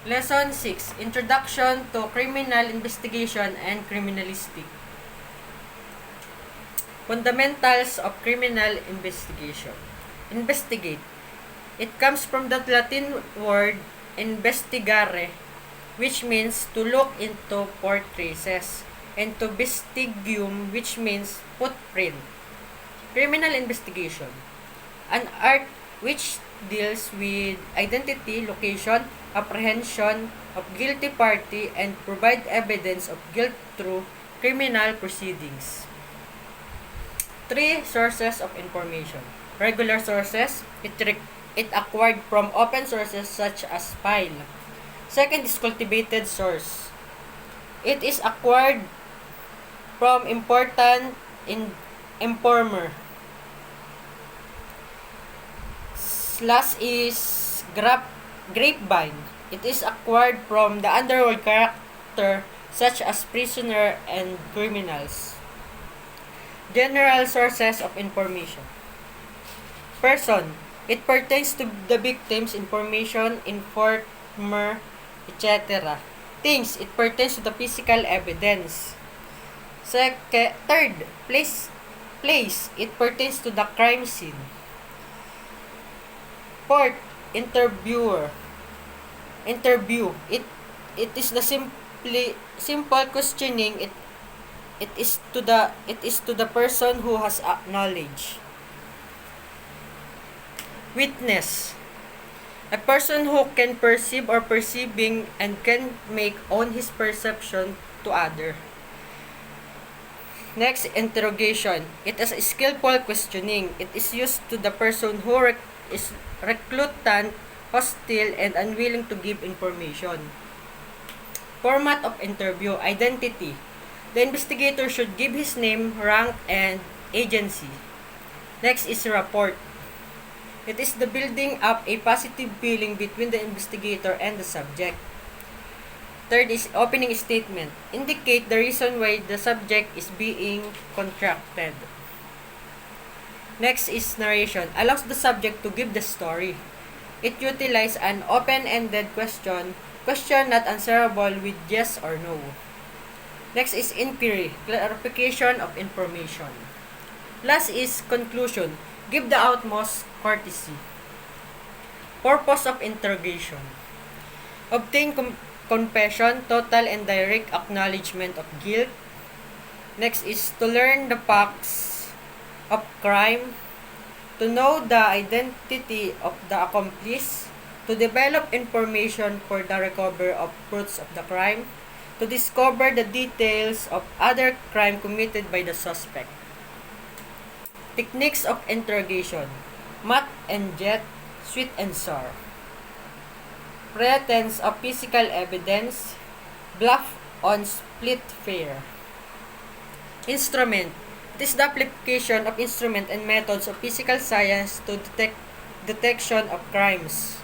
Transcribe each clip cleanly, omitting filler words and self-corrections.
Lesson 6. Introduction to Criminal Investigation and Criminalistic. Fundamentals of Criminal Investigation. Investigate. It comes from the Latin word investigare, which means to look into traces, and to vestigium, which means footprint. Criminal investigation. An art which deals with identity, location, apprehension of guilty party, and provide evidence of guilt through criminal proceedings. 3 sources of information. Regular sources, it acquired from open sources such as file. Second is cultivated source. It is acquired from important informer. Last is grapevine. It is acquired from the underworld character such as prisoner and criminals. General sources of information. Person. It pertains to the victim's information, informer, etc. Things. It pertains to the physical evidence. Third, place. It pertains to the crime scene. Fourth, interview. It is the simple questioning. It is to the person who has knowledge. Witness. A person who can perceive or perceiving and can make own his perception to other. Next, interrogation. It is a skillful questioning. It is used to the person who is reclutant, hostile, and unwilling to give information. Format of interview. Identity. The investigator should give his name, rank, and agency. Next is report. It is the building up a positive feeling between the investigator and the subject. Third is opening statement. Indicate the reason why the subject is being contracted. Next is narration. Allows the subject to give the story. It utilizes an open-ended question not answerable with yes or no. Next is inquiry. Clarification of information. Last is conclusion. Give the utmost courtesy. Purpose of interrogation. Obtain confession, total and direct acknowledgement of guilt. Next is to learn the facts of crime, to know the identity of the accomplice, to develop information for the recovery of fruits of the crime, to discover the details of other crime committed by the suspect. Techniques of interrogation. Mat and jet, sweet and sour. Pretense of physical evidence, bluff on split fair. Instrument. It is the application of instrument and methods of physical science to detection of crimes.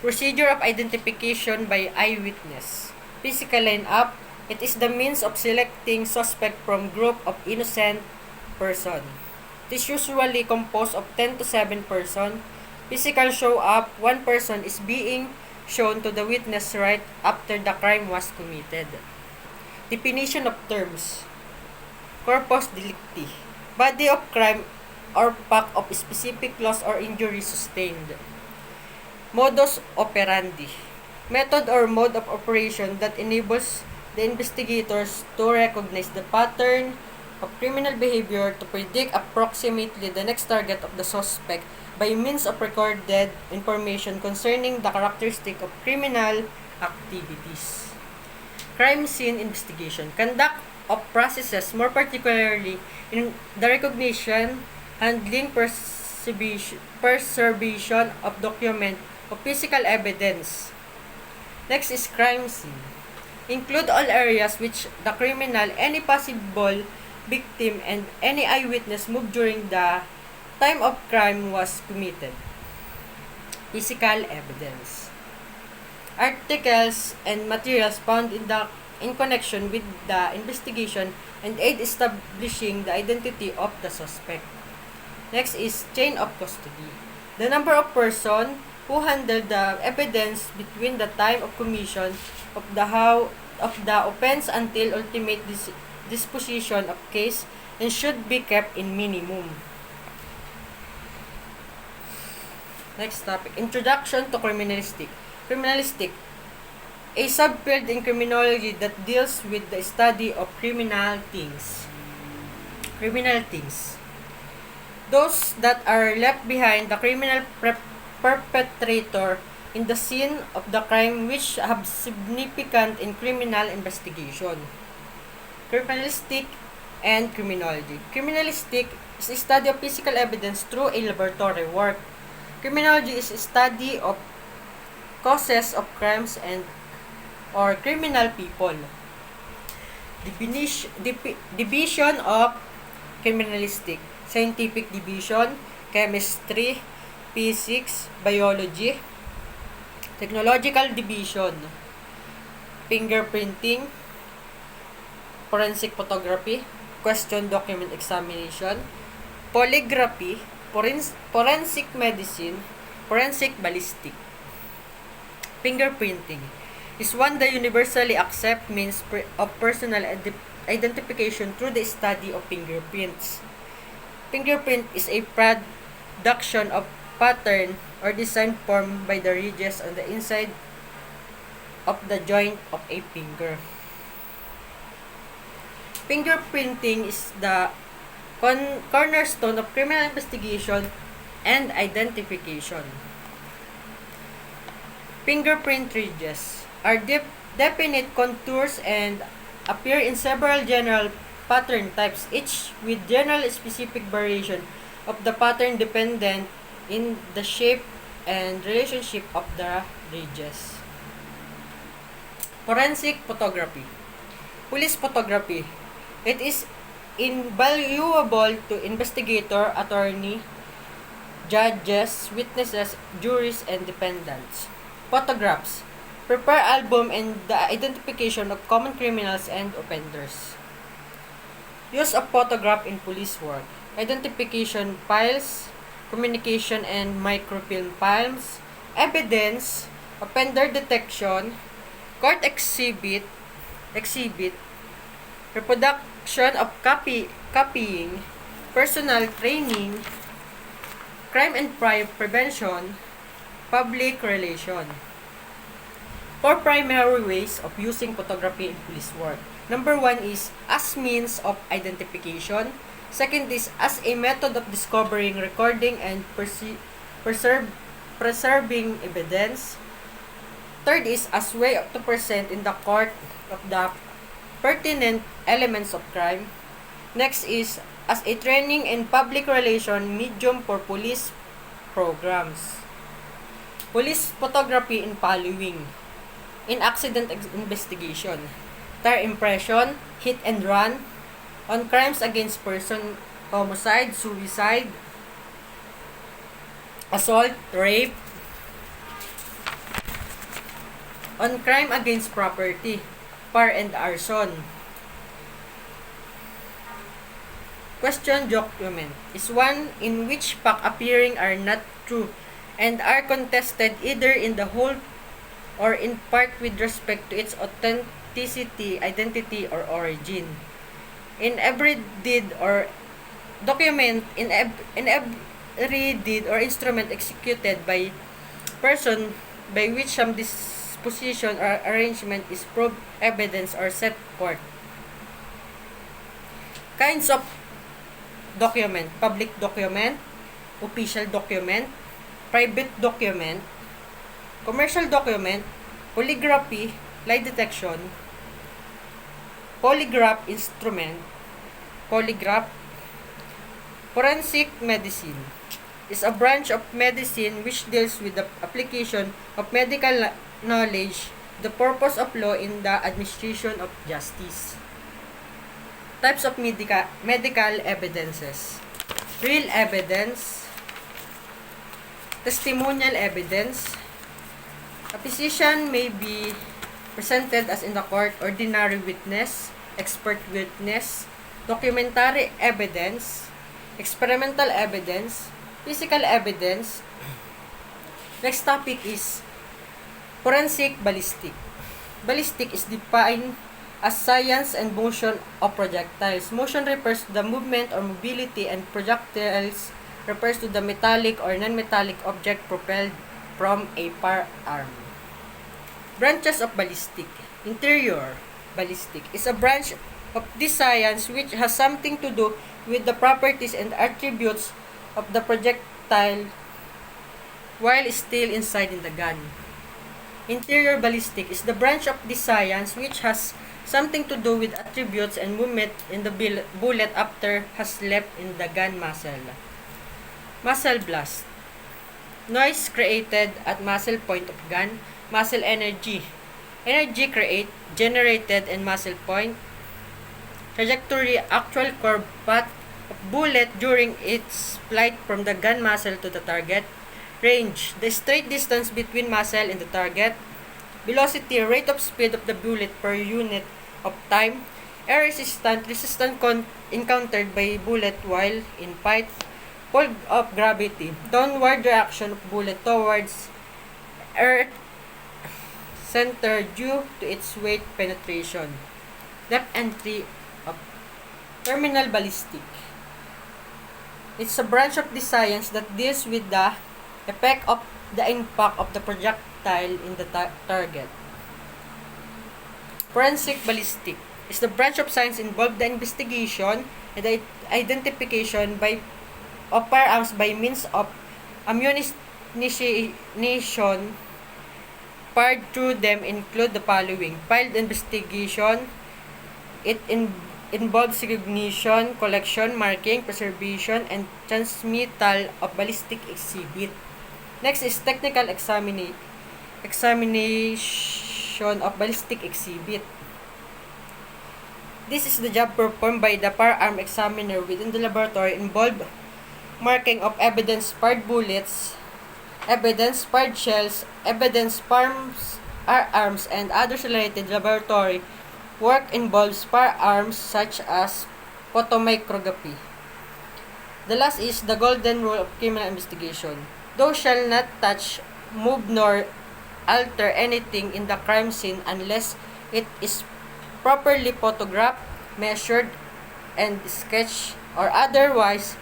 Procedure of identification by eyewitness. Physical line-up. It is the means of selecting suspect from group of innocent person. It is usually composed of 10 to 7 person. Physical show-up, one person is being shown to the witness right after the crime was committed. Definition of terms. Corpus delicti. Body of crime or fact of specific loss or injury sustained. Modus operandi. Method or mode of operation that enables the investigators to recognize the pattern of criminal behavior, to predict approximately the next target of the suspect by means of recorded information concerning the characteristic of criminal activities. Crime scene investigation. Conduct of processes, more particularly in the recognition, handling, preservation of document of physical evidence. Next is crime scene. Include all areas which the criminal, any possible victim, and any eyewitness moved during the time of crime was committed. Physical evidence. Articles and materials found in connection with the investigation and aid establishing the identity of the suspect. Next is chain of custody. The number of person who handle the evidence between the time of commission of the offense until ultimate disposition of case and should be kept in minimum. Next topic, Introduction to Criminalistic. Criminalistic, a subfield in criminology that deals with the study of criminal things. Those that are left behind the criminal perpetrator in the scene of the crime which have significant in criminal investigation. Criminalistic and criminology. Criminalistic is a study of physical evidence through a laboratory work. Criminology is a study of causes of crimes and or criminal people. Division of criminalistic: scientific division, chemistry, physics, biology. Technological division: fingerprinting, forensic photography, question document examination, polygraphy, forensic medicine, forensic ballistic. Fingerprinting is one that universally accepted means of personal identification through the study of fingerprints. Fingerprint is a production of pattern or design formed by the ridges on the inside of the joint of a finger. Fingerprinting is the cornerstone of criminal investigation and identification. Fingerprint ridges are definite contours and appear in several general pattern types, each with general specific variation of the pattern dependent in the shape and relationship of the ridges. Forensic photography. Police photography. It is invaluable to investigator, attorney, judges, witnesses, juries, and defendants. Photographs. Prepare album and the identification of common criminals and offenders. Use of photograph in police work. Identification files, communication and microfilm files, evidence, offender detection, court exhibit, reproduction of copying, personal training, crime and prevention, public relation. 4 primary ways of using photography in police work. Number 1 is as means of identification. Second is as a method of discovering, recording, and preserving evidence. Third is as way to present in the court of the pertinent elements of crime. Next is as a training and public relation medium for police programs. Police photography in following: in accident investigation, tire impression, hit and run, on crimes against person, homicide, suicide, assault, rape, on crime against property, fire and arson. Question document is one in which facts appearing are not true and are contested either in the whole or in part with respect to its authenticity, identity, or origin. In every deed or document, in every deed or instrument executed by person by which some disposition or arrangement is proved, evidence, or set forth. Kinds of document: public document, official document, private document, commercial document, polygraphy, lie detection, polygraph instrument, polygraph. Forensic medicine is a branch of medicine which deals with the application of medical knowledge, the purpose of law in the administration of justice. Types of medical evidences: real evidence, testimonial evidence. A physician may be presented as in the court, ordinary witness, expert witness, documentary evidence, experimental evidence, physical evidence, Next topic is forensic ballistic. Ballistic is defined as science and motion of projectiles. Motion refers to the movement or mobility, and projectiles refers to the metallic or non-metallic object propelled from a firearm. Branches of ballistic. Interior ballistic is a branch of this science which has something to do with the properties and attributes of the projectile while still inside in the gun. Interior ballistic is the branch of this science which has something to do with attributes and movement in the bullet after has left in the gun muzzle. Muzzle blast. Noise created at muzzle point of gun. Muzzle energy. Energy generated in muzzle point. Trajectory, actual curve path of bullet during its flight from the gun muzzle to the target. Range, the straight distance between muzzle and the target. Velocity, rate of speed of the bullet per unit of time. Air resistance encountered by bullet while in fight. Pull of gravity, downward reaction of bullet towards earth center due to its weight penetration. Depth entry of terminal ballistic. It's a branch of the science that deals with the effect of the impact of the projectile in the target. Forensic ballistic is the branch of science involved the investigation and the identification of firearms by means of ammunition fired through them include the following. Field investigation. It involves recognition, collection, marking, preservation, and transmittal of ballistic exhibit. Next is technical examination of ballistic exhibit. This is the job performed by the firearm examiner within the laboratory involved marking of evidence fired bullets, evidence fired shells, evidence firearms, and other related laboratory work involves firearms such as photomicrography. The last is the golden rule of criminal investigation. Thou shalt not touch, move, nor alter anything in the crime scene unless it is properly photographed, measured, and sketched, or otherwise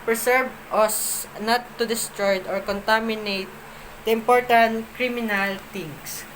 preserved as not to destroy or contaminate the important criminal things.